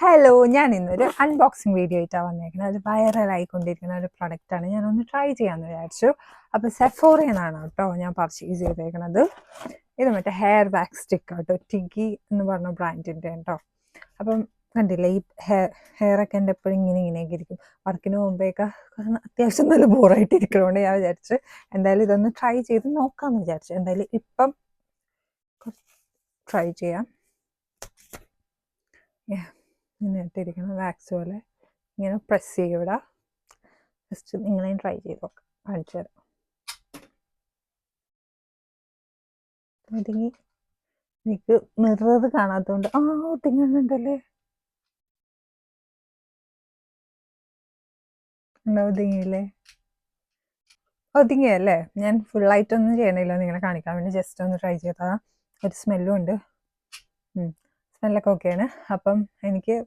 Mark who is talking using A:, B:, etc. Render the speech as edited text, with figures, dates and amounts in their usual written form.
A: Hello, ഞാൻ ഇന്നൊരു unboxing video ആയിട്ടാണ് വന്നേക്കുന്നത്. ഒരു വൈറലായിക്കൊണ്ടിരിക്കുന്ന ഒരു പ്രൊഡക്റ്റാണ്. ഞാനൊന്ന് ട്രൈ ചെയ്യാമെന്ന് വിചാരിച്ചു. അപ്പോൾ സെഫോറയിൽ നിന്നാണ് കേട്ടോ ഞാൻ പർച്ചേസ് ചെയ്തേക്കുന്നത്. ഇത് മറ്റേ ഹെയർ വാക്സ് സ്റ്റിക്ക് കേട്ടോ, ടിഗി എന്ന് പറഞ്ഞ ബ്രാൻഡിൻ്റെ കേട്ടോ. അപ്പം കണ്ടില്ലേ, ഈ ഹെയറൊക്കെ എൻ്റെ എപ്പോഴും ഇങ്ങനെയൊക്കെ ഇരിക്കും. വർക്കിന് പോകുമ്പോഴേക്ക് അത്യാവശ്യം നല്ല ബോറായിട്ടിരിക്കണോണ്ട് ഞാൻ വിചാരിച്ചു എന്തായാലും ഇതൊന്ന് ട്രൈ ചെയ്ത് നോക്കാമെന്ന് വിചാരിച്ചു. എന്തായാലും ഇപ്പം ട്രൈ ചെയ്യാം. ഇങ്ങനെ ഇട്ടിരിക്കണം വാക്സ് പോലെ. ഇങ്ങനെ പ്രസ് ചെയ്യൂടാ. ജസ്റ്റ് നിങ്ങളെയും ട്രൈ ചെയ്ത് നോക്കാം, കാണിച്ചു തരാം. ഒതുങ്ങി. എനിക്ക് മിറർ കാണാത്തതുകൊണ്ട് ഒതുങ്ങുന്നുണ്ടല്ലേ. ഒതുങ്ങിയില്ലേ? ഒതുങ്ങിയല്ലേ? ഞാൻ ഫുള്ളായിട്ടൊന്നും ചെയ്യണില്ല, നിങ്ങളെ കാണിക്കാൻ വേണ്ടി ജസ്റ്റ് ഒന്ന് ട്രൈ ചെയ്തതാ. ഒരു സ്മെല്ലും ഉണ്ട്. സ്മെല്ലൊക്കെ ഓക്കെയാണ്. അപ്പം എനിക്ക്